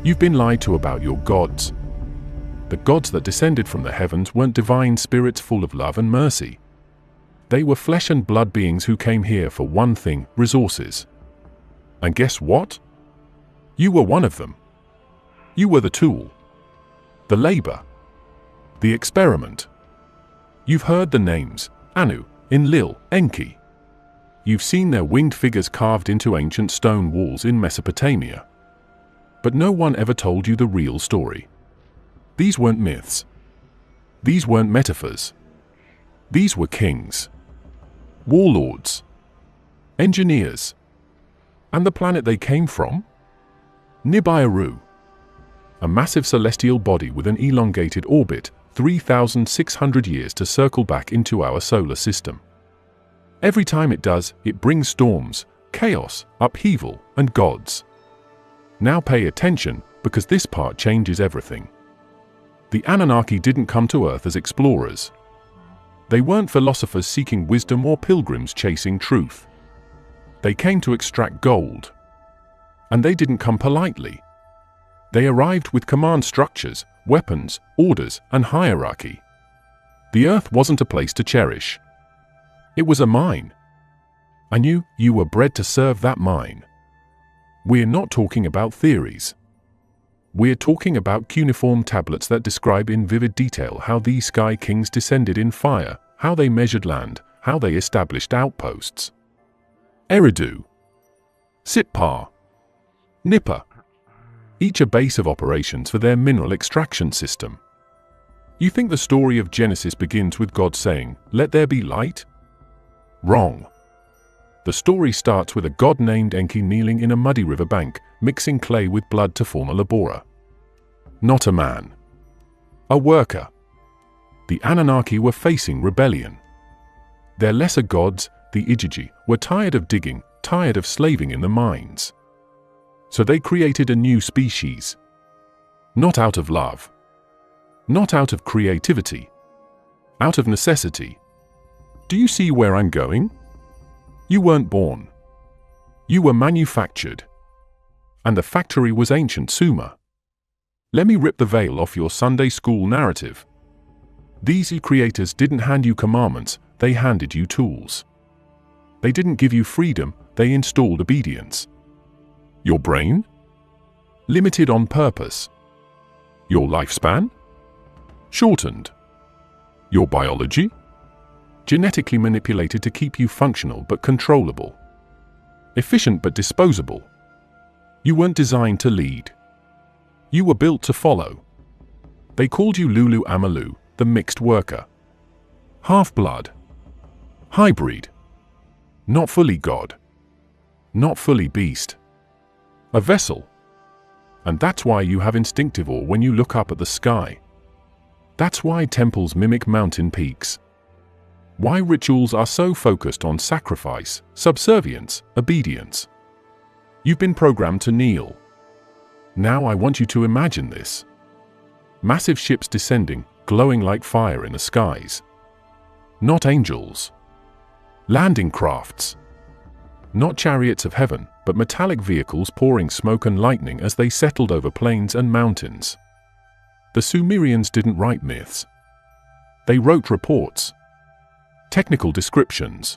You've been lied to about your gods. The gods that descended from the heavens weren't divine spirits full of love and mercy. They were flesh and blood beings who came here for one thing: resources. And guess what? You were one of them. You were the tool, the labor, the experiment. You've heard the names: Anu, Enlil, Enki. You've seen their winged figures carved into ancient stone walls in Mesopotamia. But no one ever told you the real story. These weren't myths. These weren't metaphors. These were kings, warlords, engineers. And the planet they came from? Nibiru. A massive celestial body with an elongated orbit, 3,600 years to circle back into our solar system. Every time it does, it brings storms, chaos, upheaval, and gods. Now pay attention, because this part changes everything. The Annunaki didn't come to Earth as explorers. They weren't philosophers seeking wisdom or pilgrims chasing truth. They came to extract gold. And they didn't come politely. They arrived with command structures, weapons, orders, and hierarchy. The Earth wasn't a place to cherish. It was a mine. And you were bred to serve that mine. We're not talking about theories. We're talking about cuneiform tablets that describe in vivid detail how these sky kings descended in fire, how they measured land, how they established outposts. Eridu, Sitpar, Nipper, each a base of operations for their mineral extraction system. You think the story of Genesis begins with God saying, "Let there be light"? Wrong. The story starts with a god named Enki kneeling in a muddy river bank, mixing clay with blood to form a labora. Not a man. A worker. The Annunaki were facing rebellion. Their lesser gods, the Igigi, were tired of digging, tired of slaving in the mines. So they created a new species. Not out of love. Not out of creativity. Out of necessity. Do you see where I'm going? You weren't born. You were manufactured. And the factory was ancient Sumer. Let me rip the veil off your Sunday school narrative. These creators didn't hand you commandments, they handed you tools. They didn't give you freedom, they installed obedience. Your brain? Limited on purpose. Your lifespan? Shortened. Your biology? Genetically manipulated to keep you functional but controllable. Efficient but disposable. You weren't designed to lead. You were built to follow. They called you Lulu Amalu, the mixed worker. Half-blood. Hybrid. Not fully God. Not fully beast. A vessel. And that's why you have instinctive awe when you look up at the sky. That's why temples mimic mountain peaks. Why rituals are so focused on sacrifice, subservience, obedience. You've been programmed to kneel. Now I want you to imagine this. Massive ships descending, glowing like fire in the skies. Not angels. Landing crafts. Not chariots of heaven, but metallic vehicles pouring smoke and lightning as they settled over plains and mountains. The Sumerians didn't write myths. They wrote reports. Technical descriptions.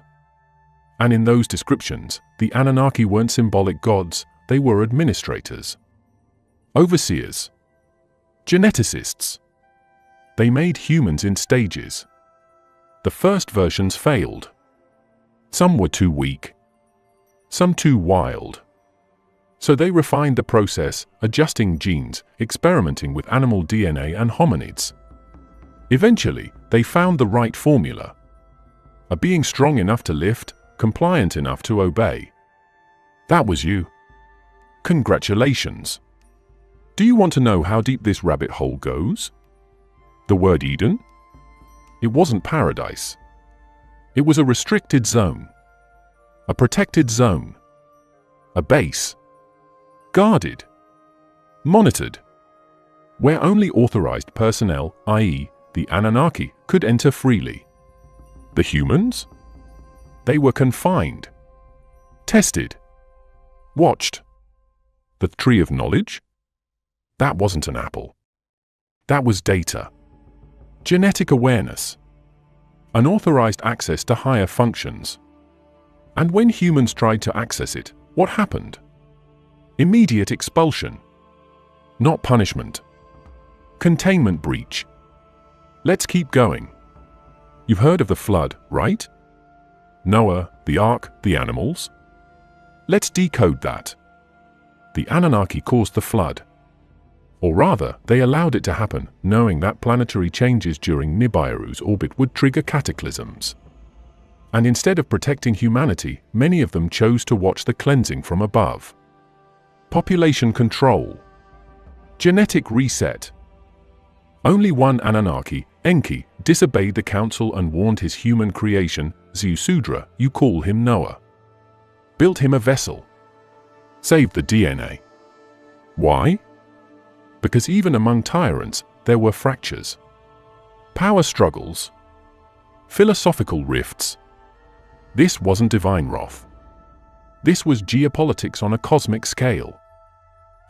And in those descriptions, the Annunaki weren't symbolic gods, they were administrators. Overseers. Geneticists. They made humans in stages. The first versions failed. Some were too weak. Some too wild. So they refined the process, adjusting genes, experimenting with animal DNA and hominids. Eventually, they found the right formula. A being strong enough to lift, compliant enough to obey. That was you. Congratulations. Do you want to know how deep this rabbit hole goes? The word Eden? It wasn't paradise. It was a restricted zone. A protected zone. A base. Guarded. Monitored. Where only authorized personnel, i.e., the Annunaki, could enter freely. The humans? They were confined. Tested. Watched. The tree of knowledge? That wasn't an apple. That was data. Genetic awareness. Unauthorized access to higher functions. And when humans tried to access it, what happened? Immediate expulsion. Not punishment. Containment breach. Let's keep going. You've heard of the flood, right? Noah, the ark, the animals? Let's decode that. The Annunaki caused the flood. Or rather, they allowed it to happen, knowing that planetary changes during Nibiru's orbit would trigger cataclysms. And instead of protecting humanity, many of them chose to watch the cleansing from above. Population control. Genetic reset. Only one Annunaki, Enki, disobeyed the council and warned his human creation, Zeusudra, you call him Noah. Built him a vessel. Saved the DNA. Why? Because even among tyrants, there were fractures. Power struggles. Philosophical rifts. This wasn't divine wrath. This was geopolitics on a cosmic scale.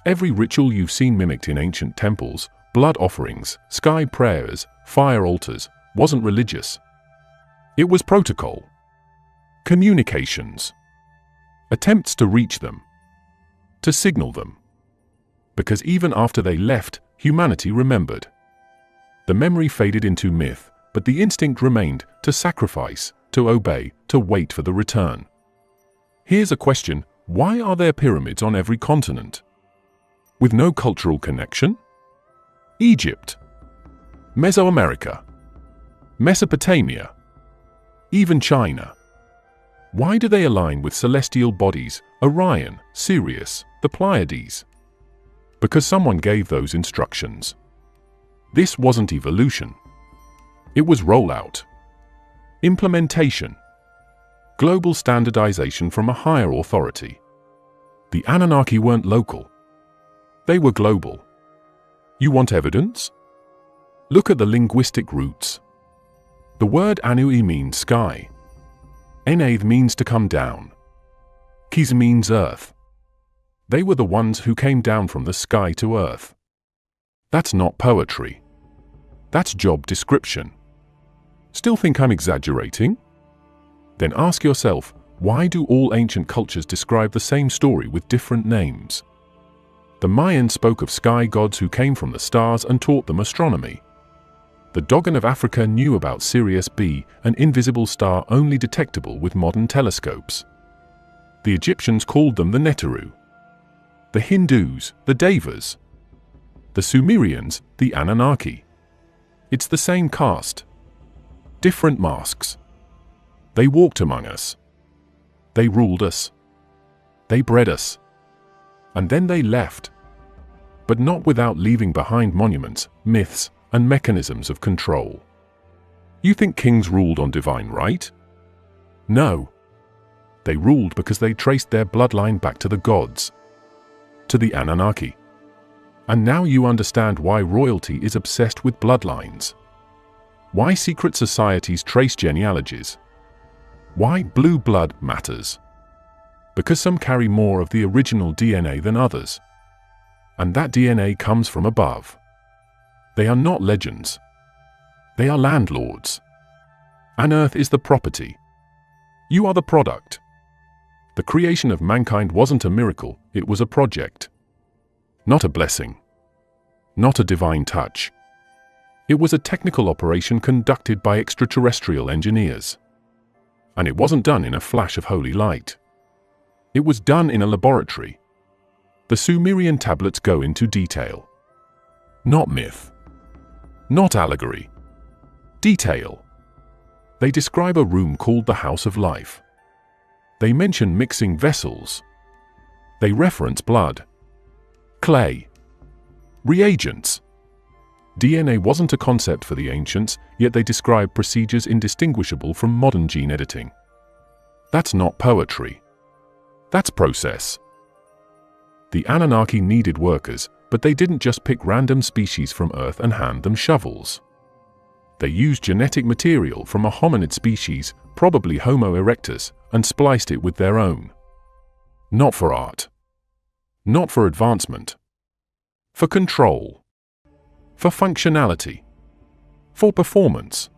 Every ritual you've seen mimicked in ancient temples, blood offerings, sky prayers, fire altars, wasn't religious. It was protocol. Communications. Attempts to reach them. To signal them. Because even after they left, humanity remembered. The memory faded into myth, but the instinct remained to sacrifice, to obey, to wait for the return. Here's a question: why are there pyramids on every continent? With no cultural connection? Egypt, Mesoamerica, Mesopotamia, even China. Why do they align with celestial bodies, Orion, Sirius, the Pleiades? Because someone gave those instructions. This wasn't evolution. It was rollout. Implementation. Global standardization from a higher authority. The Annunaki weren't local. They were global. You want evidence? Look at the linguistic roots. The word Annui means sky. Enaith means to come down. Kiz means earth. They were the ones who came down from the sky to earth. That's not poetry. That's job description. Still think I'm exaggerating? Then ask yourself, why do all ancient cultures describe the same story with different names? The Mayans spoke of sky gods who came from the stars and taught them astronomy. The Dogon of Africa knew about Sirius B, an invisible star only detectable with modern telescopes. The Egyptians called them the Neteru. The Hindus, the Devas. The Sumerians, the Anunnaki. It's the same caste. Different masks. They walked among us. They ruled us. They bred us. And then they left. But not without leaving behind monuments, myths, and mechanisms of control. You think kings ruled on divine right? No. They ruled because they traced their bloodline back to the gods. To the Anunnaki. And now you understand why royalty is obsessed with bloodlines. Why secret societies trace genealogies. Why blue blood matters. Because some carry more of the original DNA than others. And that DNA comes from above. They are not legends. They are landlords. And Earth is the property. You are the product. The creation of mankind wasn't a miracle, it was a project. Not a blessing. Not a divine touch. It was a technical operation conducted by extraterrestrial engineers. And it wasn't done in a flash of holy light. It was done in a laboratory. The Sumerian tablets go into detail. Not myth. Not allegory. Detail. They describe a room called the House of Life. They mention mixing vessels. They reference blood, clay, reagents. DNA wasn't a concept for the ancients, yet they describe procedures indistinguishable from modern gene editing. That's not poetry. That's process. The Anunnaki needed workers, but they didn't just pick random species from Earth and hand them shovels. They used genetic material from a hominid species, probably Homo erectus, and spliced it with their own. Not for art. Not for advancement. for control, for functionality, for performance.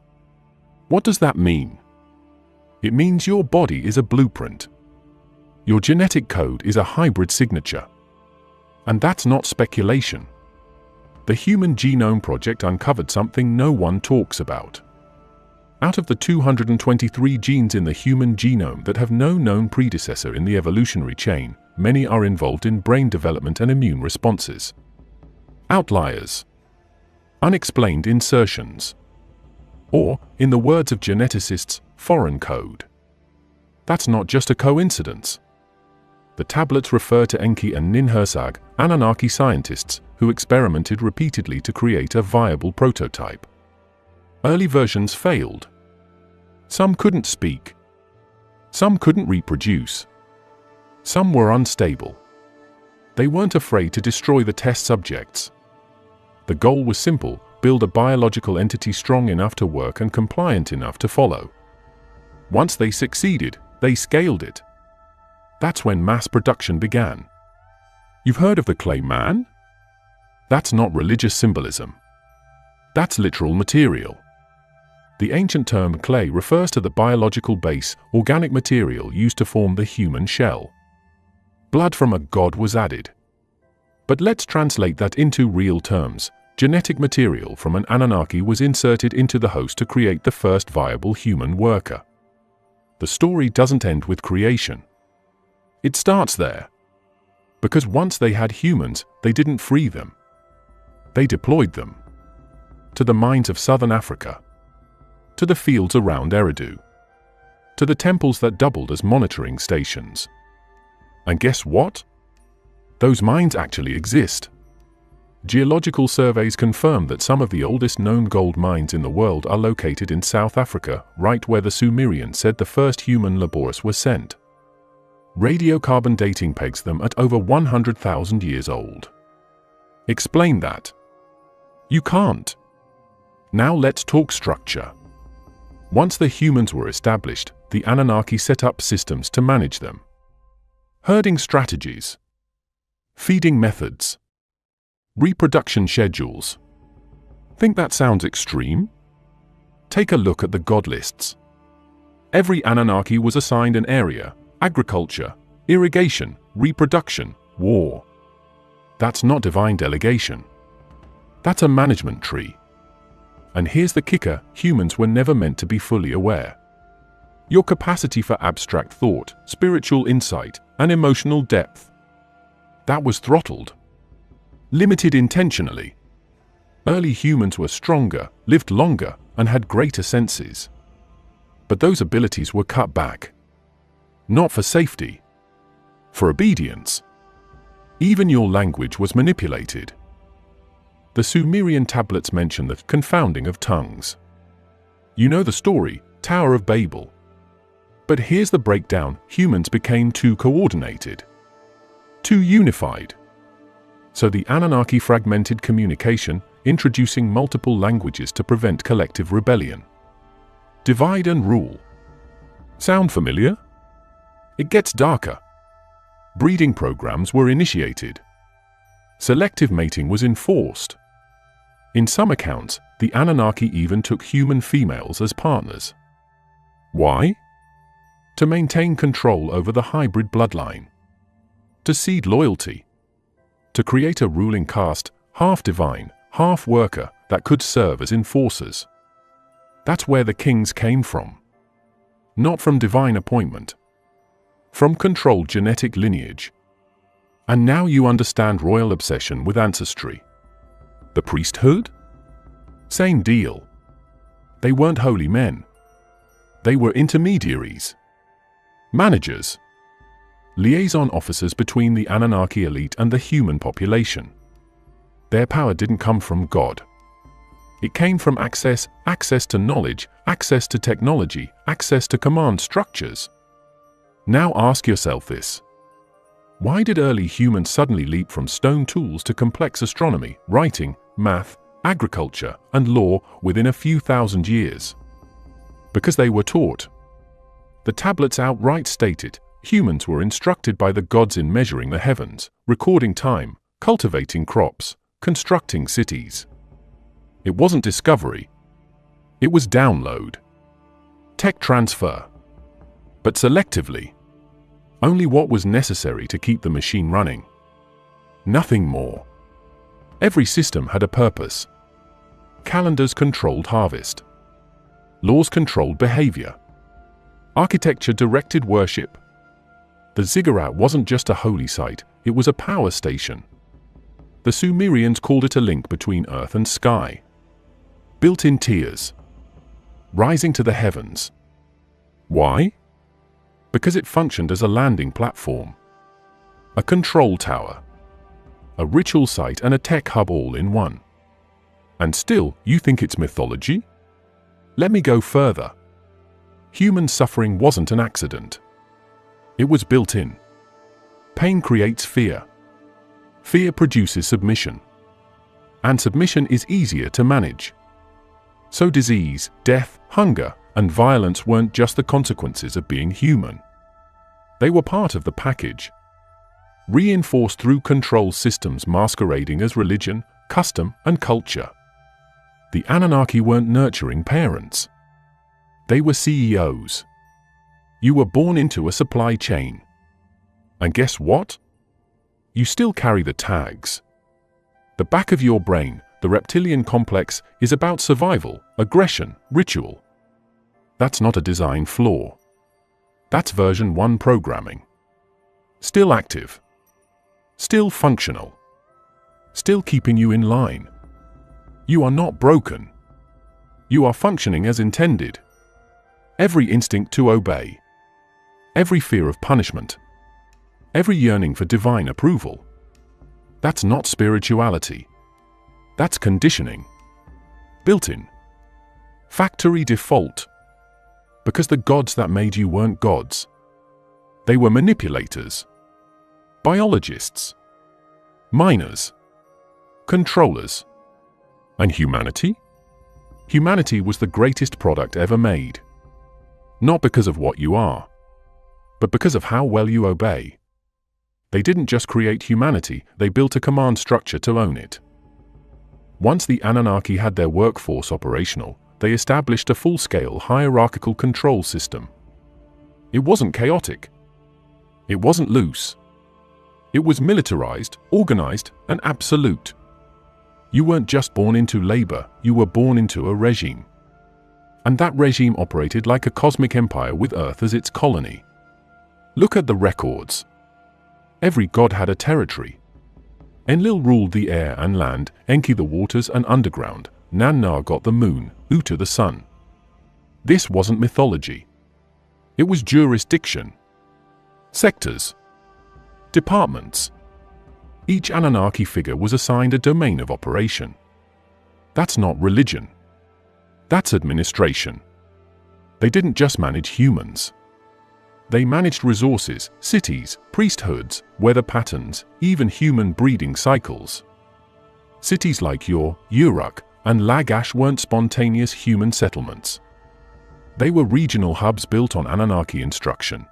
What does that mean? It means your body is a blueprint. Your genetic code is a hybrid signature. And that's not speculation. The Human Genome Project uncovered something no one talks about. Out of the 223 genes in the human genome that have no known predecessor in the evolutionary chain, many are involved in brain development and immune responses. Outliers. Unexplained insertions. Or, in the words of geneticists, foreign code. That's not just a coincidence. The tablets refer to Enki and Ninhursag, Annunaki scientists, who experimented repeatedly to create a viable prototype. Early versions failed. Some couldn't speak. Some couldn't reproduce. Some were unstable. They weren't afraid to destroy the test subjects. The goal was simple: build a biological entity strong enough to work and compliant enough to follow. Once they succeeded, they scaled it. That's when mass production began. You've heard of the clay man? That's not religious symbolism. That's literal material. The ancient term clay refers to the biological base, organic material used to form the human shell. Blood from a god was added. But let's translate that into real terms. Genetic material from an Anunnaki was inserted into the host to create the first viable human worker. The story doesn't end with creation. It starts there. Because once they had humans, they didn't free them. They deployed them. To the mines of southern Africa. To the fields around Eridu. To the temples that doubled as monitoring stations. And guess what? Those mines actually exist. Geological surveys confirm that some of the oldest known gold mines in the world are located in South Africa, right where the Sumerians said the first human labours were sent. Radiocarbon dating pegs them at over 100,000 years old. Explain that. You can't. Now let's talk structure. Once the humans were established, the Anunnaki set up systems to manage them. Herding strategies. Feeding methods. Reproduction schedules. Think that sounds extreme? Take a look at the god lists. Every Anunnaki was assigned an area: agriculture, irrigation, reproduction, war. That's not divine delegation. That's a management tree. And here's the kicker: humans were never meant to be fully aware. Your capacity for abstract thought, spiritual insight, and emotional depth. That was throttled. Limited intentionally. Early humans were stronger, lived longer, and had greater senses. But those abilities were cut back. Not for safety. For obedience. Even your language was manipulated. The Sumerian tablets mention the confounding of tongues. You know the story, Tower of Babel. But here's the breakdown: humans became too coordinated. Too unified. So the Anunnaki fragmented communication, introducing multiple languages to prevent collective rebellion. Divide and rule. Sound familiar? It gets darker. Breeding programs were initiated. Selective mating was enforced. In some accounts, the Anunnaki even took human females as partners. Why? To maintain control over the hybrid bloodline. To seed loyalty. To create a ruling caste, half divine, half worker, that could serve as enforcers. That's where the kings came from. Not from divine appointment. From controlled genetic lineage. And now you understand royal obsession with ancestry. The priesthood? Same deal. They weren't holy men. They were intermediaries. Managers. Liaison officers between the Anunnaki elite and the human population. Their power didn't come from God. It came from access to knowledge, access to technology, access to command structures. Now ask yourself this. Why did early humans suddenly leap from stone tools to complex astronomy, writing, math, agriculture, and law within a few thousand years? Because they were taught. The tablets outright stated, humans were instructed by the gods in measuring the heavens, recording time, cultivating crops, constructing cities. It wasn't discovery. It was download. Tech transfer. But selectively. Only what was necessary to keep the machine running. Nothing more. Every system had a purpose. Calendars controlled harvest. Laws controlled behavior. Architecture directed worship. The ziggurat wasn't just a holy site, it was a power station. The Sumerians called it a link between earth and sky. Built in tiers. Rising to the heavens. Why? Because it functioned as a landing platform. A control tower. A ritual site and a tech hub all in one. And still, you think it's mythology? Let me go further. Human suffering wasn't an accident. It was built in. Pain creates fear. Fear produces submission. And submission is easier to manage. So disease, death, hunger, and violence weren't just the consequences of being human. They were part of the package. Reinforced through control systems masquerading as religion, custom, and culture. The Annunaki weren't nurturing parents. They were CEOs. You were born into a supply chain. And guess what? You still carry the tags. The back of your brain, the reptilian complex, is about survival, aggression, ritual. That's not a design flaw. That's version 1 programming. Still active. Still functional. Still keeping you in line. You are not broken. You are functioning as intended. Every instinct to obey. Every fear of punishment. Every yearning for divine approval. That's not spirituality. That's conditioning. Built-in. Factory default. Because the gods that made you weren't gods. They were manipulators. Biologists. Miners. Controllers. And humanity? Humanity was the greatest product ever made. Not because of what you are, but because of how well you obey. They didn't just create humanity, they built a command structure to own it. Once the Annunaki had their workforce operational, they established a full-scale hierarchical control system. It wasn't chaotic. It wasn't loose. It was militarized, organized, and absolute. You weren't just born into labor, you were born into a regime. And that regime operated like a cosmic empire with Earth as its colony. Look at the records. Every god had a territory. Enlil ruled the air and land, Enki the waters and underground, Nanna got the moon, Utu the sun. This wasn't mythology. It was jurisdiction. Sectors. Departments. Each Annunaki figure was assigned a domain of operation. That's not religion. That's administration. They didn't just manage humans. They managed resources, cities, priesthoods, weather patterns, even human breeding cycles. Cities like Uruk, and Lagash weren't spontaneous human settlements. They were regional hubs built on Annunaki instruction.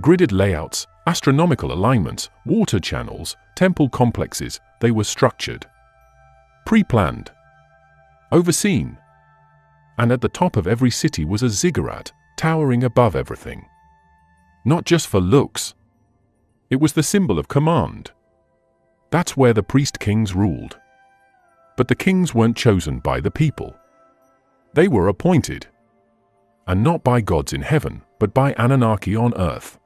Gridded layouts, astronomical alignments, water channels, temple complexes, they were structured. Pre-planned. Overseen. And at the top of every city was a ziggurat, towering above everything. Not just for looks. It was the symbol of command. That's where the priest-kings ruled. But the kings weren't chosen by the people. They were appointed. And not by gods in heaven, but by Annunaki on earth.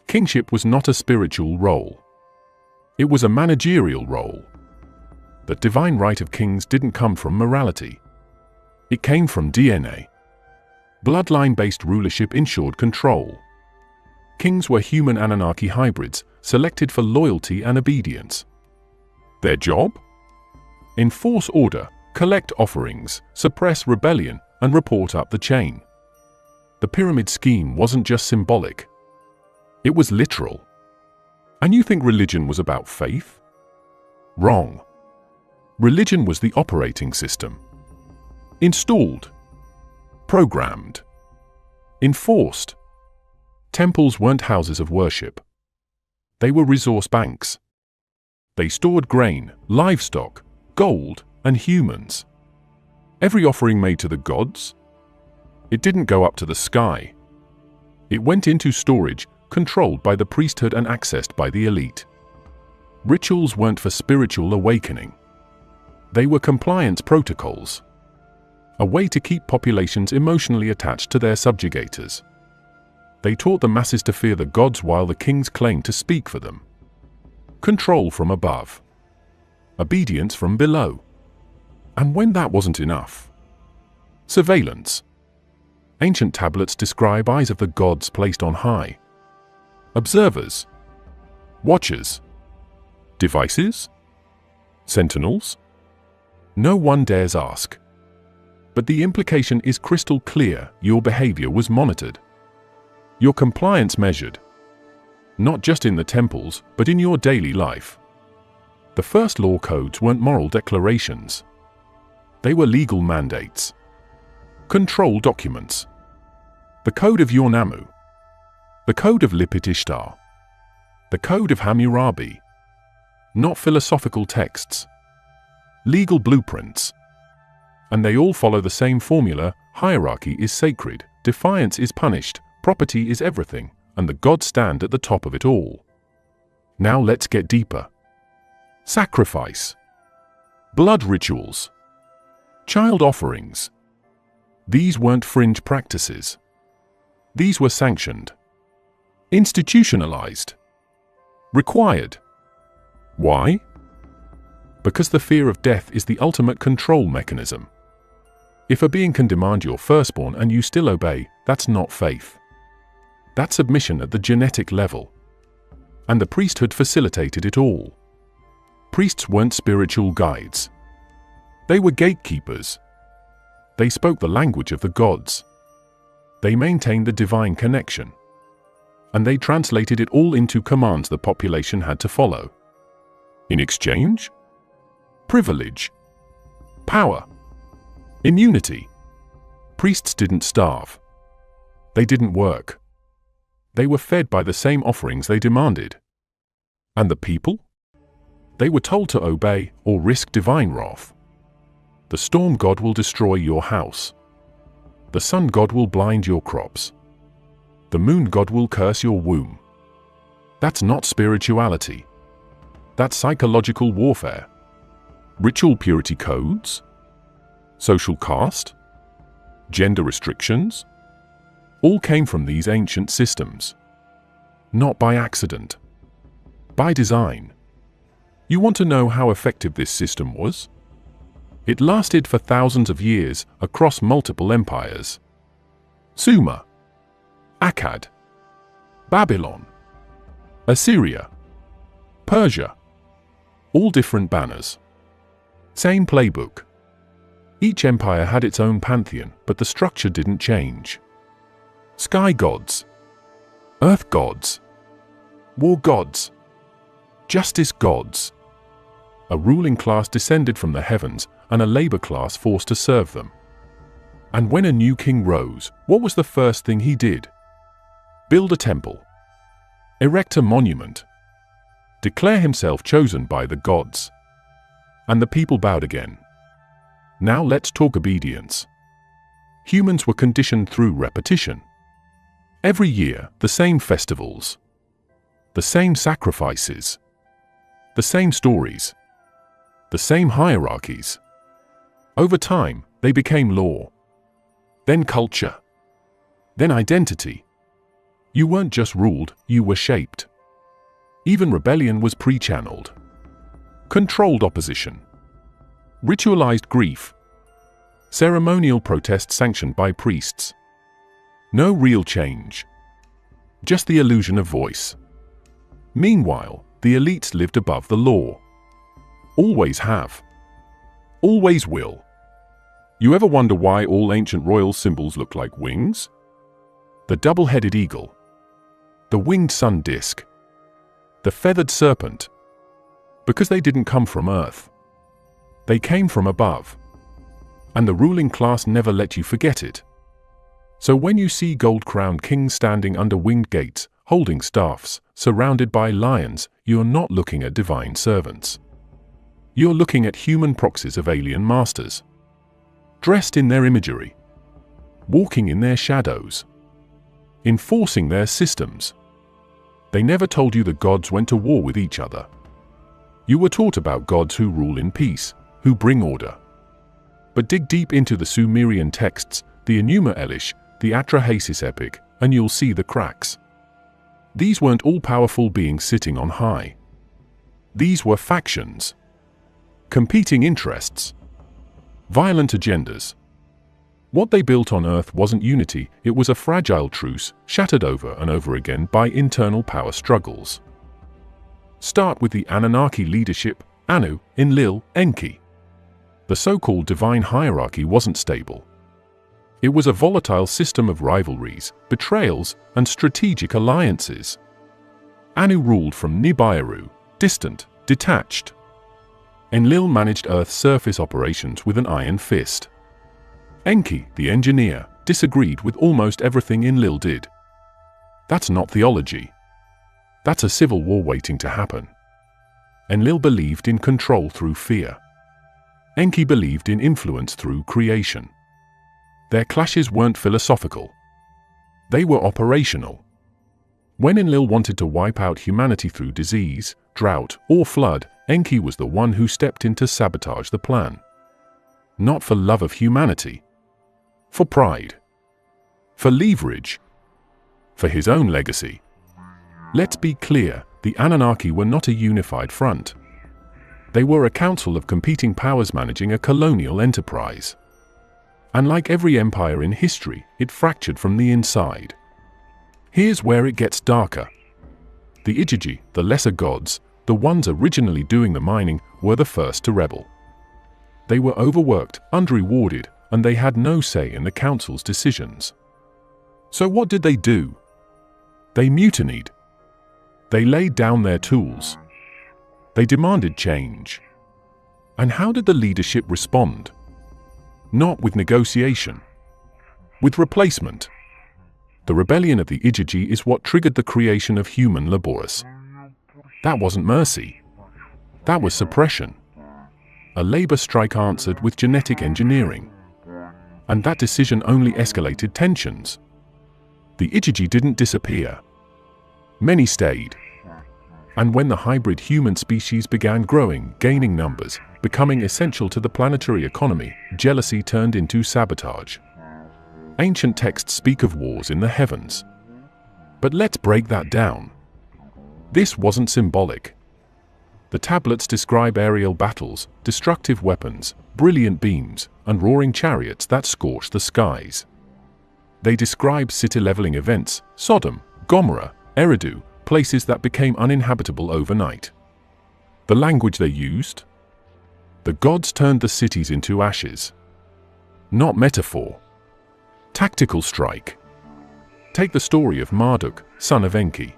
Kingship was not a spiritual role. It was a managerial role. The divine right of kings didn't come from morality. It came from DNA. Bloodline-based rulership ensured control. Kings were human Annunaki hybrids, selected for loyalty and obedience. Their job? Enforce order, collect offerings, suppress rebellion, and report up the chain. The pyramid scheme wasn't just symbolic. It was literal. And you think religion was about faith? Wrong. Religion was the operating system. Installed. Programmed. Enforced. Temples weren't houses of worship. They were resource banks. They stored grain, livestock, gold, and humans. Every offering made to the gods, it didn't go up to the sky. It went into storage, controlled by the priesthood and accessed by the elite. Rituals weren't for spiritual awakening. They were compliance protocols, a way to keep populations emotionally attached to their subjugators. They taught the masses to fear the gods while the kings claimed to speak for them. Control from above, obedience from below. And when that wasn't enough, surveillance. Ancient tablets describe eyes of the gods placed on high. Observers, watchers, devices, sentinels. No one dares ask. But the implication is crystal clear: your behavior was monitored. Your compliance measured. Not just in the temples, but in your daily life. The first law codes weren't moral declarations. They were legal mandates. Control documents. The Code of Yornamu. The Code of Lipit Ishtar. The Code of Hammurabi. Not philosophical texts. Legal blueprints. And they all follow the same formula: hierarchy is sacred, defiance is punished, property is everything, and the gods stand at the top of it all. Now let's get deeper. Sacrifice. Blood rituals. Child offerings. These weren't fringe practices. These were sanctioned. Institutionalized. Required. Why? Because the fear of death is the ultimate control mechanism. If a being can demand your firstborn and you still obey, that's not faith. That's submission at the genetic level. And the priesthood facilitated it all. Priests weren't spiritual guides. They were gatekeepers. They spoke the language of the gods. They maintained the divine connection. And they translated it all into commands the population had to follow. In exchange? Privilege. Power. Immunity. Priests didn't starve. They didn't work. They were fed by the same offerings they demanded. And the people? They were told to obey or risk divine wrath. The storm god will destroy your house. The sun god will blind your crops. The moon god will curse your womb. That's not spirituality. That's psychological warfare. Ritual purity codes? Social caste? Gender restrictions? All came from these ancient systems. Not by accident. By design. You want to know how effective this system was? It lasted for thousands of years across multiple empires. Sumer, Akkad, Babylon, Assyria, Persia. All different banners. Same playbook. Each empire had its own pantheon, but the structure didn't change. Sky gods, earth gods, war gods, justice gods. A ruling class descended from the heavens and a labor class forced to serve them. And when a new king rose, what was the first thing he did? Build a temple. Erect a monument. Declare himself chosen by the gods. And the people bowed again. Now let's talk obedience. Humans were conditioned through repetition. Every year, the same festivals. The same sacrifices. The same stories. The same hierarchies. Over time, they became law. Then culture. Then identity. You weren't just ruled, you were shaped. Even rebellion was pre-channeled. Controlled opposition. Ritualized grief. Ceremonial protest sanctioned by priests. No real change. Just the illusion of voice. Meanwhile, the elites lived above the law. Always have. Always will. You ever wonder why all ancient royal symbols look like wings? The double-headed eagle. The winged sun disk. The feathered serpent. Because they didn't come from Earth. They came from above. And the ruling class never let you forget it. So when you see gold-crowned kings standing under winged gates, holding staffs, surrounded by lions, you're not looking at divine servants. You're looking at human proxies of alien masters, dressed in their imagery, walking in their shadows, enforcing their systems. They never told you the gods went to war with each other. You were taught about gods who rule in peace, who bring order. But dig deep into the Sumerian texts, the Enuma Elish, the Atrahasis epic, and you'll see the cracks. These weren't all-powerful beings sitting on high. These were factions, competing interests, violent agendas. What they built on Earth wasn't unity, it was a fragile truce, shattered over and over again by internal power struggles. Start with the Annunaki leadership, Anu, Enlil, Enki. The so-called divine hierarchy wasn't stable. It was a volatile system of rivalries, betrayals, and strategic alliances. Anu ruled from Nibiru, distant, detached. Enlil managed Earth's surface operations with an iron fist. Enki, the engineer, disagreed with almost everything Enlil did. That's not theology. That's a civil war waiting to happen. Enlil believed in control through fear. Enki believed in influence through creation. Their clashes weren't philosophical. They were operational. When Enlil wanted to wipe out humanity through disease, drought, or flood, Enki was the one who stepped in to sabotage the plan. Not for love of humanity. For pride. For leverage. For his own legacy. Let's be clear, the Anunnaki were not a unified front. They were a council of competing powers managing a colonial enterprise. And like every empire in history, it fractured from the inside. Here's where it gets darker. The Igigi, the lesser gods, the ones originally doing the mining, were the first to rebel. They were overworked, underrewarded, and they had no say in the council's decisions. So what did they do? They mutinied. They laid down their tools. They demanded change. And how did the leadership respond? Not with negotiation. With replacement. The rebellion of the Igigi is what triggered the creation of human Laborus. That wasn't mercy. That was suppression. A labor strike answered with genetic engineering. And that decision only escalated tensions. The Igigi didn't disappear. Many stayed. And when the hybrid human species began growing, gaining numbers, becoming essential to the planetary economy, jealousy turned into sabotage. Ancient texts speak of wars in the heavens. But let's break that down. This wasn't symbolic. The tablets describe aerial battles, destructive weapons, brilliant beams, and roaring chariots that scorch the skies. They describe city-leveling events, Sodom, Gomorrah, Eridu, places that became uninhabitable overnight. The language they used? The gods turned the cities into ashes. Not metaphor. Tactical strike. Take the story of Marduk, son of Enki.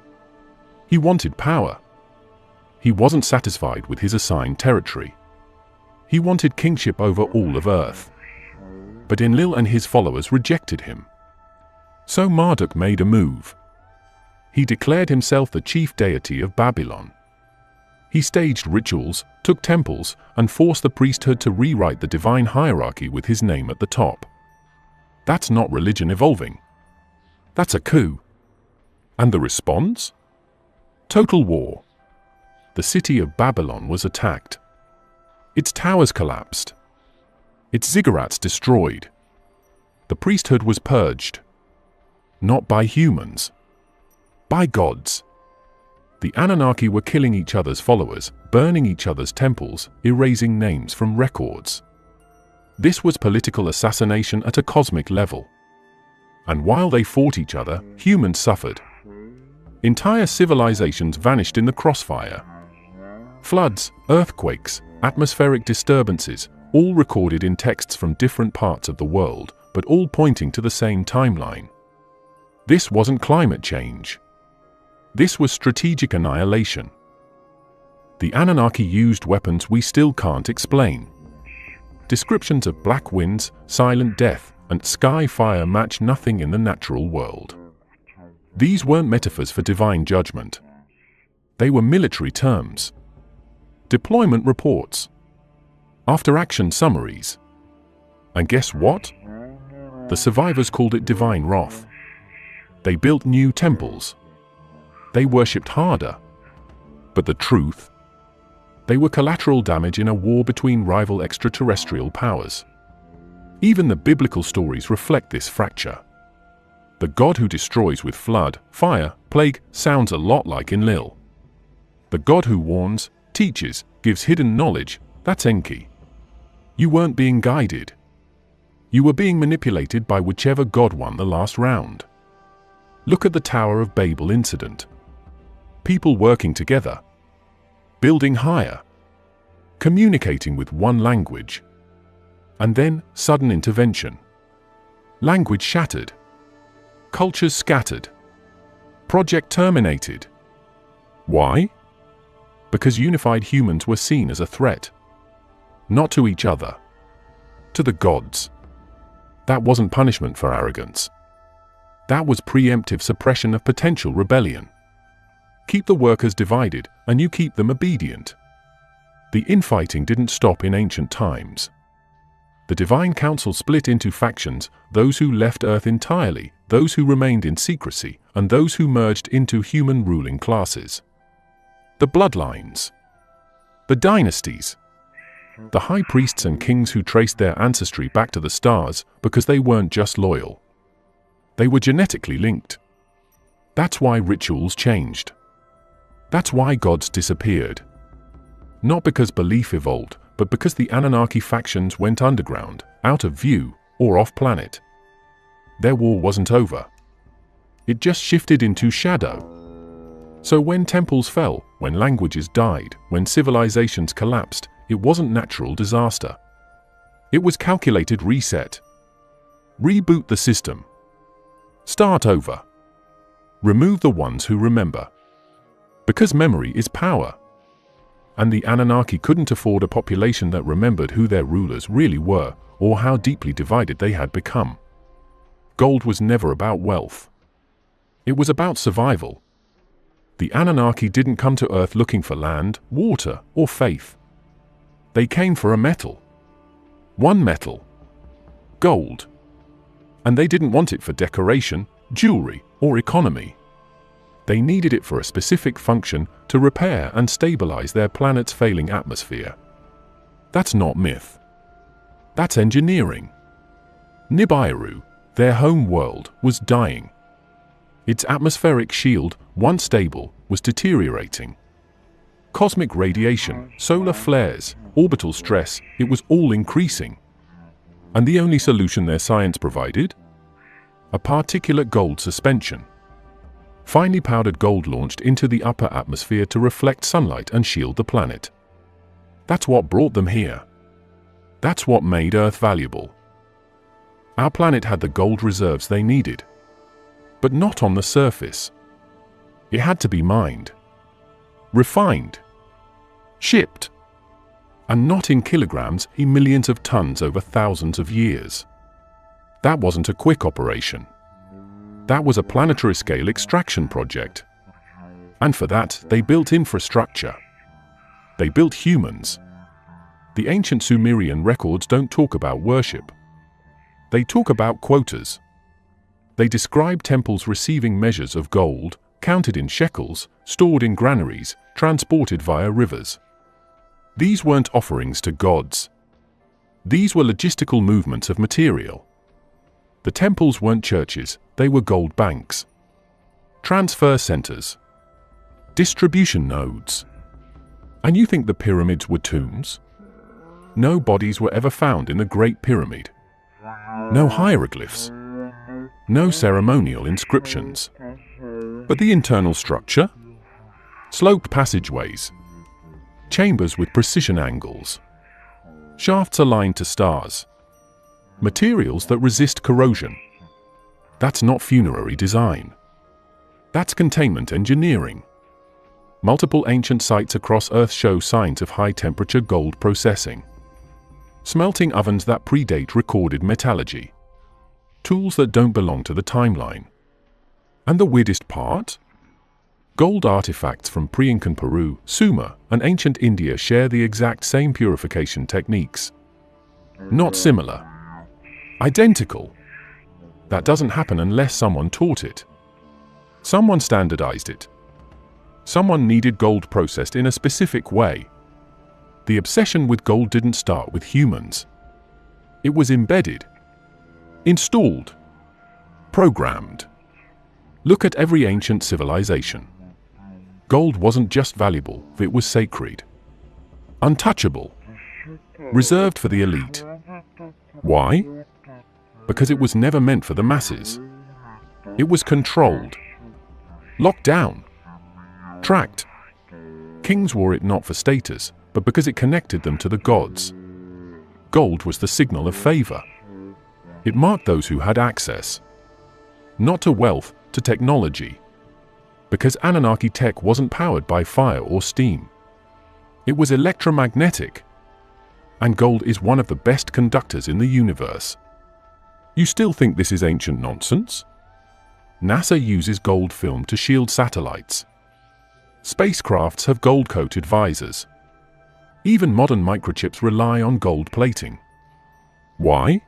He wanted power. He wasn't satisfied with his assigned territory. He wanted kingship over all of Earth. But Enlil and his followers rejected him. So Marduk made a move. He declared himself the chief deity of Babylon. He staged rituals, took temples, and forced the priesthood to rewrite the divine hierarchy with his name at the top. That's not religion evolving. That's a coup. And the response? Total war. The city of Babylon was attacked. Its towers collapsed. Its ziggurats destroyed. The priesthood was purged. Not by humans. By gods. The Anunnaki were killing each other's followers, burning each other's temples, erasing names from records. This was political assassination at a cosmic level. And while they fought each other, humans suffered. Entire civilizations vanished in the crossfire. Floods, earthquakes, atmospheric disturbances, all recorded in texts from different parts of the world, but all pointing to the same timeline. This wasn't climate change. This was strategic annihilation. The Anunnaki used weapons we still can't explain. Descriptions of black winds, silent death, and sky fire match nothing in the natural world. These weren't metaphors for divine judgment. They were military terms. Deployment reports. After-action summaries. And guess what? The survivors called it divine wrath. They built new temples. They worshipped harder. But the truth? They were collateral damage in a war between rival extraterrestrial powers. Even the biblical stories reflect this fracture. The God who destroys with flood, fire, plague sounds a lot like Enlil. The God who warns, teaches, gives hidden knowledge, that's Enki. You weren't being guided. You were being manipulated by whichever God won the last round. Look at the Tower of Babel incident. People working together. Building higher. Communicating with one language. And then, sudden intervention. Language shattered. Cultures scattered. Project terminated. Why? Because unified humans were seen as a threat. Not to each other. To the gods. That wasn't punishment for arrogance. That was preemptive suppression of potential rebellion. Keep the workers divided, and you keep them obedient. The infighting didn't stop in ancient times. The divine council split into factions, those who left Earth entirely, those who remained in secrecy, and those who merged into human ruling classes. The bloodlines. The dynasties. The high priests and kings who traced their ancestry back to the stars because they weren't just loyal. They were genetically linked. That's why rituals changed. That's why gods disappeared. Not because belief evolved, but because the Annunaki factions went underground, out of view, or off-planet. Their war wasn't over. It just shifted into shadow. So when temples fell, when languages died, when civilizations collapsed, it wasn't natural disaster. It was calculated reset. Reboot the system. Start over. Remove the ones who remember. Because memory is power. And the Anunnaki couldn't afford a population that remembered who their rulers really were, or how deeply divided they had become. Gold was never about wealth. It was about survival. The Anunnaki didn't come to Earth looking for land, water, or faith. They came for a metal. One metal. Gold. And they didn't want it for decoration, jewelry, or economy. They needed it for a specific function to repair and stabilize their planet's failing atmosphere. That's not myth. That's engineering. Nibiru, their home world, was dying. Its atmospheric shield, once stable, was deteriorating. Cosmic radiation, solar flares, orbital stress, it was all increasing. And the only solution their science provided? A particulate gold suspension. Finely powdered gold launched into the upper atmosphere to reflect sunlight and shield the planet. That's what brought them here. That's what made Earth valuable. Our planet had the gold reserves they needed. But not on the surface. It had to be mined. Refined. Shipped. And not in kilograms, in millions of tons over thousands of years. That wasn't a quick operation. That was a planetary-scale extraction project. And for that, they built infrastructure. They built humans. The ancient Sumerian records don't talk about worship. They talk about quotas. They describe temples receiving measures of gold, counted in shekels, stored in granaries, transported via rivers. These weren't offerings to gods. These were logistical movements of material. The temples weren't churches, they were gold banks. Transfer centers. Distribution nodes. And you think the pyramids were tombs? No bodies were ever found in the Great Pyramid. No hieroglyphs. No ceremonial inscriptions. But the internal structure? Sloped passageways. Chambers with precision angles. Shafts aligned to stars. Materials that resist corrosion. That's not funerary design. That's containment engineering. Multiple ancient sites across Earth show signs of high-temperature gold processing. Smelting ovens that predate recorded metallurgy. Tools that don't belong to the timeline. And the weirdest part? Gold artifacts from pre-Incan Peru, Sumer, and ancient India share the exact same purification techniques. Not similar. Identical. That doesn't happen unless someone taught it. Someone standardized it. Someone needed gold processed in a specific way. The obsession with gold didn't start with humans. It was embedded, installed, programmed. Look at every ancient civilization. Gold wasn't just valuable, it was sacred. Untouchable. Reserved for the elite. Why? Because it was never meant for the masses. It was controlled, locked down, tracked. Kings wore it not for status, but because it connected them to the gods. Gold was the signal of favor. It marked those who had access. Not to wealth, to technology. Because Annunaki tech wasn't powered by fire or steam. It was electromagnetic. And gold is one of the best conductors in the universe. You still think this is ancient nonsense? NASA uses gold film to shield satellites. Spacecrafts have gold-coated visors. Even modern microchips rely on gold plating. Why?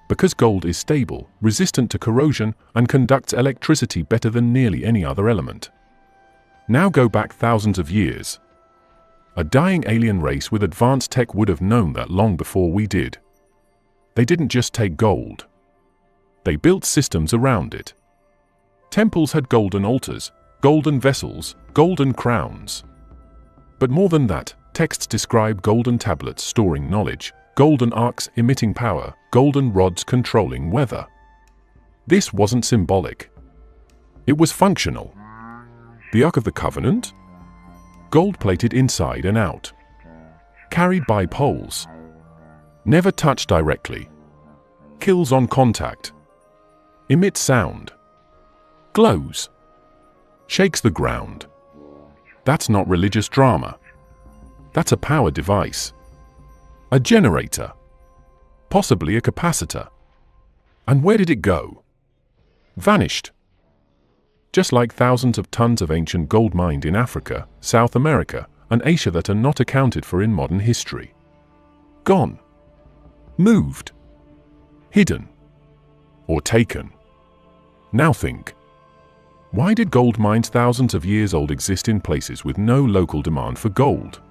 Because gold is stable, resistant to corrosion, and conducts electricity better than nearly any other element. Now go back thousands of years. A dying alien race with advanced tech would have known that long before we did. They didn't just take gold. They built systems around it. Temples had golden altars, golden vessels, golden crowns. But more than that, texts describe golden tablets storing knowledge, golden arcs emitting power, golden rods controlling weather. This wasn't symbolic. It was functional. The Ark of the Covenant? Gold-plated inside and out. Carried by poles. Never touched directly. Kills on contact. Emits sound. Glows. Shakes the ground. That's not religious drama. That's a power device. A generator. Possibly a capacitor. And where did it go? Vanished. Just like thousands of tons of ancient gold mined in Africa, South America, and Asia that are not accounted for in modern history. Gone. Moved. Hidden. Or taken. Now think. Why did gold mines thousands of years old exist in places with no local demand for gold?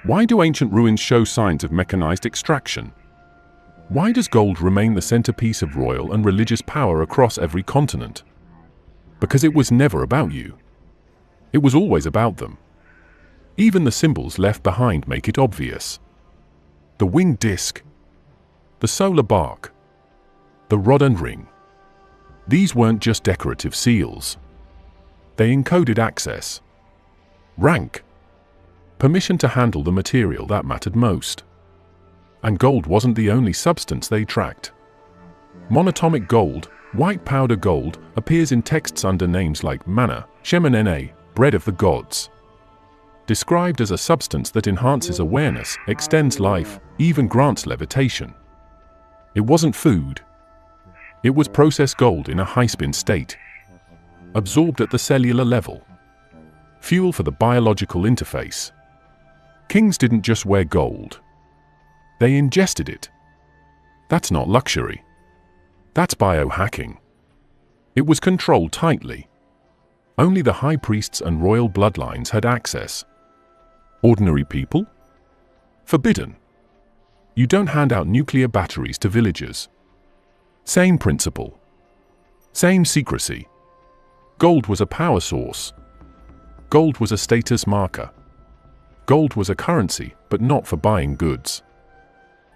Why do ancient ruins show signs of mechanized extraction? Why does gold remain the centerpiece of royal and religious power across every continent? Because it was never about you. It was always about them. Even the symbols left behind make it obvious. The winged disc, the solar bark, the rod and ring. These weren't just decorative seals. They encoded access, rank, permission to handle the material that mattered most. And gold wasn't the only substance they tracked. Monatomic gold, white powder gold, appears in texts under names like manna, shemenene, bread of the gods. Described as a substance that enhances awareness, extends life, even grants levitation. It wasn't food. It was processed gold in a high-spin state. Absorbed at the cellular level. Fuel for the biological interface. Kings didn't just wear gold. They ingested it. That's not luxury. That's biohacking. It was controlled tightly. Only the high priests and royal bloodlines had access. Ordinary people? Forbidden. You don't hand out nuclear batteries to villagers. Same principle. Same secrecy. Gold was a power source. Gold was a status marker. Gold was a currency, but not for buying goods.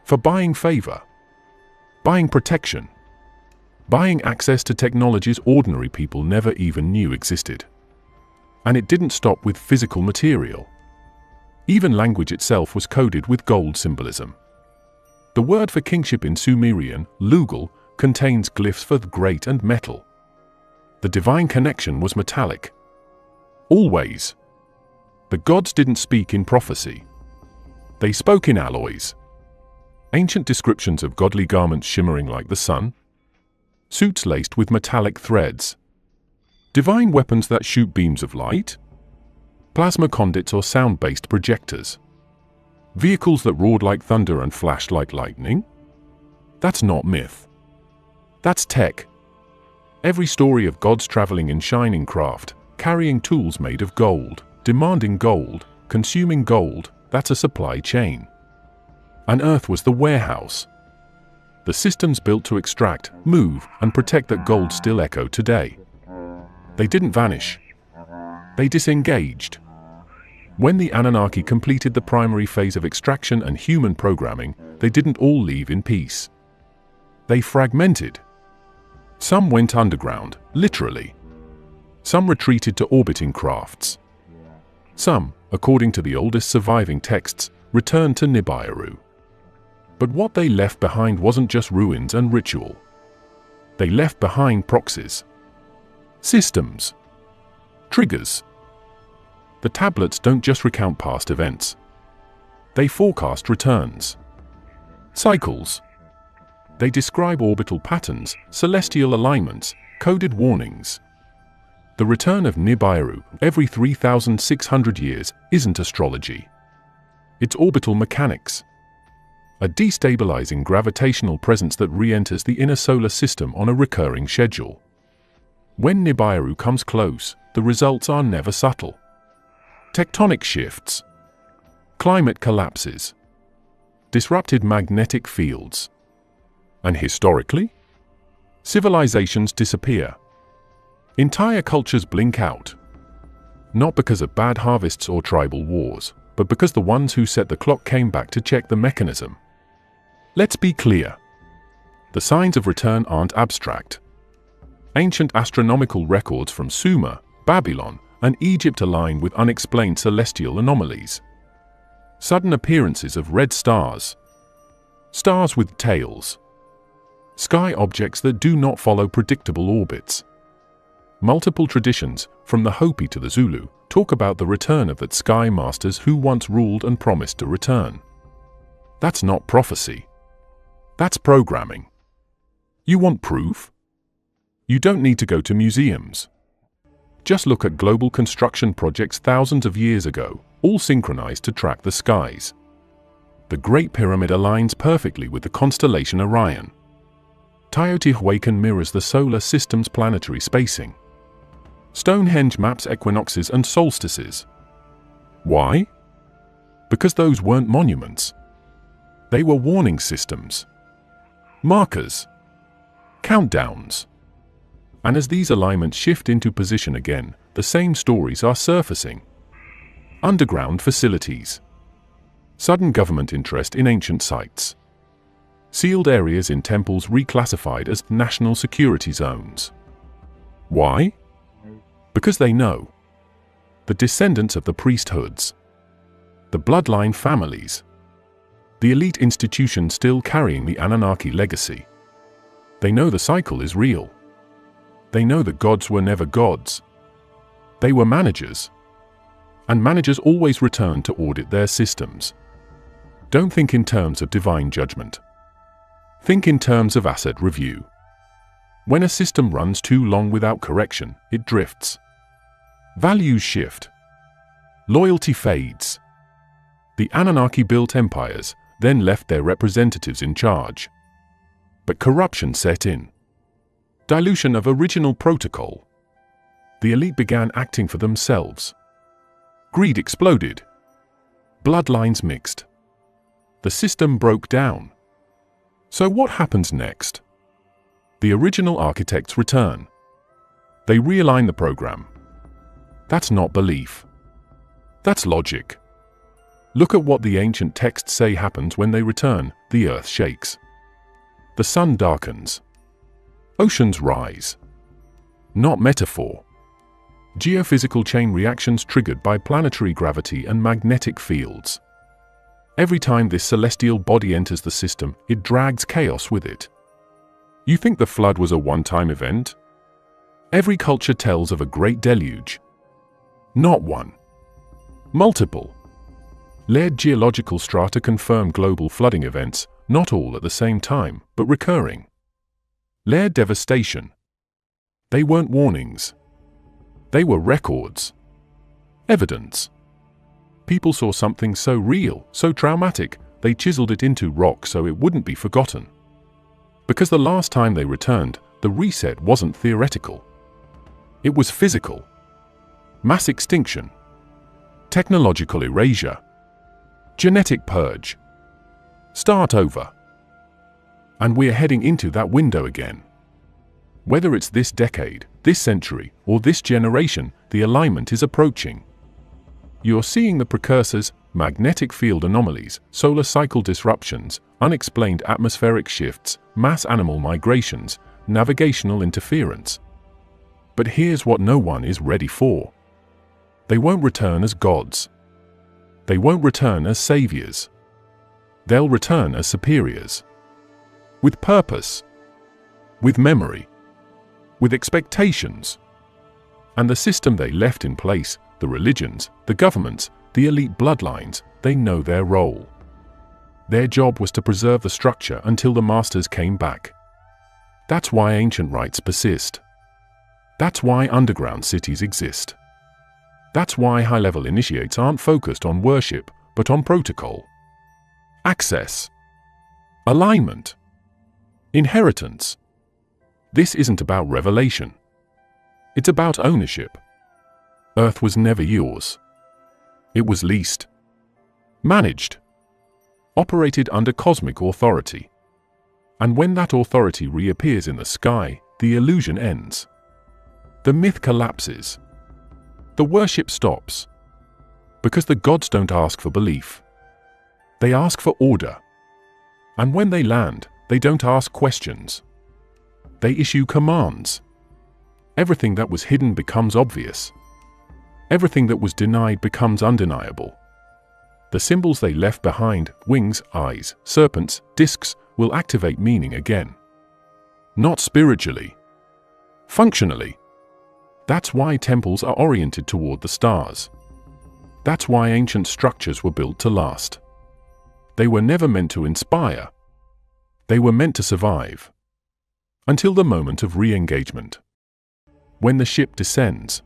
For buying favor. Buying protection. Buying access to technologies ordinary people never even knew existed. And it didn't stop with physical material. Even language itself was coded with gold symbolism. The word for kingship in Sumerian, Lugal, contains glyphs for the great and metal. The divine connection was metallic. Always. The gods didn't speak in prophecy. They spoke in alloys. Ancient descriptions of godly garments shimmering like the sun. Suits laced with metallic threads. Divine weapons that shoot beams of light? Plasma conduits or sound-based projectors? Vehicles that roared like thunder and flashed like lightning? That's not myth. That's tech. Every story of gods traveling in shining craft, carrying tools made of gold, demanding gold, consuming gold, that's a supply chain. And Earth was the warehouse. The systems built to extract, move, and protect that gold still echo today. They didn't vanish. They disengaged. When the Annunaki completed the primary phase of extraction and human programming, they didn't all leave in peace. They fragmented. Some went underground, literally. Some retreated to orbiting crafts. Some, according to the oldest surviving texts, returned to Nibiru. But what they left behind wasn't just ruins and ritual. They left behind proxies. Systems. Triggers. The tablets don't just recount past events. They forecast returns. Cycles. They describe orbital patterns, celestial alignments, coded warnings. The return of Nibiru every 3,600 years isn't astrology. It's orbital mechanics. A destabilizing gravitational presence that re-enters the inner solar system on a recurring schedule. When Nibiru comes close, the results are never subtle. Tectonic shifts. Climate collapses. Disrupted magnetic fields. And historically? Civilizations disappear. Entire cultures blink out. Not because of bad harvests or tribal wars, but because the ones who set the clock came back to check the mechanism. Let's be clear. The signs of return aren't abstract. Ancient astronomical records from Sumer, Babylon, and Egypt align with unexplained celestial anomalies. Sudden appearances of red stars. Stars with tails. Sky objects that do not follow predictable orbits. Multiple traditions, from the Hopi to the Zulu, talk about the return of that sky masters who once ruled and promised to return. That's not prophecy. That's programming. You want proof? You don't need to go to museums. Just look at global construction projects thousands of years ago, all synchronized to track the skies. The Great Pyramid aligns perfectly with the constellation Orion. Teotihuacan mirrors the solar system's planetary spacing. Stonehenge maps equinoxes and solstices. Why? Because those weren't monuments. They were warning systems. Markers. Countdowns. And as these alignments shift into position again, the same stories are surfacing. Underground facilities. Sudden government interest in ancient sites. Sealed areas in temples reclassified as national security zones. Why? Because they know. The descendants of the priesthoods. The bloodline families. The elite institutions still carrying the Annunaki legacy. They know the cycle is real. They know that gods were never gods. They were managers. And managers always return to audit their systems. Don't think in terms of divine judgment. Think in terms of asset review. When a system runs too long without correction, it drifts. Values shift. Loyalty fades. The Annunaki built empires, then left their representatives in charge. But corruption set in. Dilution of original protocol. The elite began acting for themselves. Greed exploded. Bloodlines mixed. The system broke down. So what happens next? The original architects return. They realign the program. That's not belief. That's logic. Look at what the ancient texts say happens when they return. The earth shakes. The sun darkens. Oceans rise. Not metaphor. Geophysical chain reactions triggered by planetary gravity and magnetic fields. Every time this celestial body enters the system, it drags chaos with it. You think the flood was a one-time event? Every culture tells of a great deluge. Not one. Multiple. Layered geological strata confirm global flooding events, not all at the same time, but recurring. Layered devastation. They weren't warnings. They were records. Evidence. People saw something so real, so traumatic, they chiseled it into rock so it wouldn't be forgotten. Because the last time they returned, the reset wasn't theoretical. It was physical. Mass extinction. Technological erasure. Genetic purge. Start over. And we're heading into that window again. Whether it's this decade, this century, or this generation, the alignment is approaching. You're seeing the precursors: magnetic field anomalies, solar cycle disruptions, unexplained atmospheric shifts, mass animal migrations, navigational interference. But here's what no one is ready for. They won't return as gods. They won't return as saviors. They'll return as superiors. With purpose. With memory. With expectations. And the system they left in place, the religions, the governments, the elite bloodlines, they know their role. Their job was to preserve the structure until the masters came back. That's why ancient rites persist. That's why underground cities exist. That's why high-level initiates aren't focused on worship, but on protocol. Access. Alignment. Inheritance. This isn't about revelation. It's about ownership. Earth was never yours. It was leased. Managed. Operated under cosmic authority. And when that authority reappears in the sky, the illusion ends. The myth collapses. The worship stops. Because the gods don't ask for belief. They ask for order. And when they land, they don't ask questions. They issue commands. Everything that was hidden becomes obvious. Everything that was denied becomes undeniable. The symbols they left behind, wings, eyes, serpents, discs, will activate meaning again. Not spiritually. Functionally. That's why temples are oriented toward the stars. That's why ancient structures were built to last. They were never meant to inspire. They were meant to survive. Until the moment of re-engagement. When the ship descends.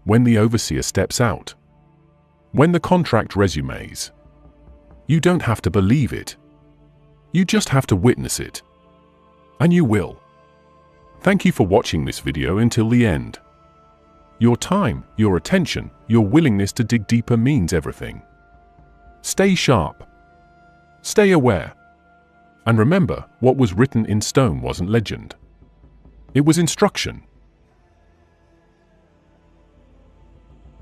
When the overseer steps out. When the contract resumes. You don't have to believe it. You just have to witness it. And you will. Thank you for watching this video until the end. Your time, your attention, your willingness to dig deeper means everything. Stay sharp. Stay aware. And remember, what was written in stone wasn't legend. It was instruction.